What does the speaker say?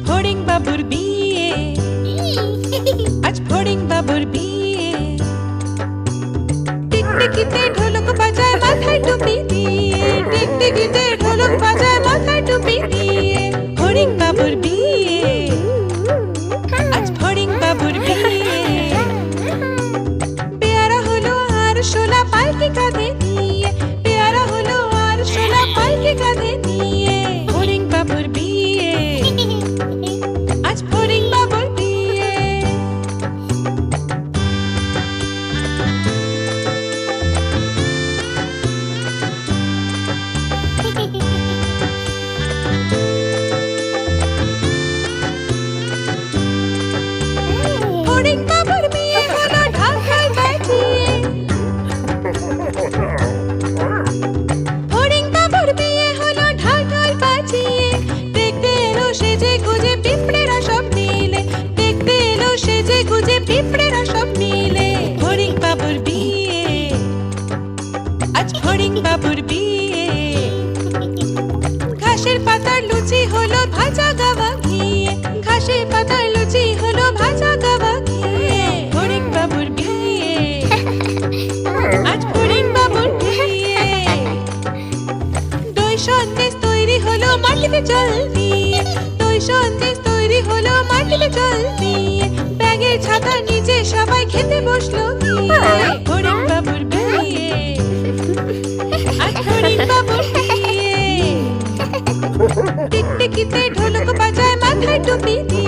ফড়িং বাবুর বিয়ে, আজ ফড়িং বাবুর বিয়ে। টিকটিকিতে ঢোলক বাজায় মাথায় টুপি দিয়ে, টিকটিকিতে ঢোলক বাজায় মাথায় টুপি দিয়ে। ফড়িং বাবুর বিয়ে, আজ ফড়িং বাবুর বিয়ে। পেয়ারা হলো আর শোলা পালকি কাঁধে নিয়ে, পেয়ারা হলো আর শোলা পালকি কাঁধে নিয়ে। ফড়িং বাবুর বিয়ে, আজ ফড়িং বাবুর বিয়ে। ফড়িং বাবুর বিয়ে হলো ঢাকায় বাজিয়ে, ফড়িং বাবুর বিয়ে হলো ঢাকায় বাজিয়ে। দেখতে এলো সেজে গুজে পিঁপড়েরা সব মিলে, দেখতে এলো সেজে গুজে পিঁপড়েরা সব মিলে। ফড়িং বাবুর বিয়ে, আজ ফড়িং বাবুর বিয়ে। ঘাসের পাতার লুচি হলো ভাজা গাওয়া ঘিয়ে, ঘাসের পাতার লুচি হলো ভাজা গাওয়া ঘিয়ে। ফড়িং বাবুর বিয়ে, আজ ফড়িং বাবুর বিয়ে। দই সন্দেশ তৈরি হলো মাটিতে জল দিয়ে, দই সন্দেশ তৈরি হলো মাটিতে জল দিয়ে। ব্যাগের ছাতার নিচে সবাই খেতে বসলো গিয়ে। ফড়িং বাবুর বিয়ে, আজ ফড়িং বাবুর বিয়ে। টিকটিকিতে ঢোলক বাজায় মাথায় টুপি দিয়ে,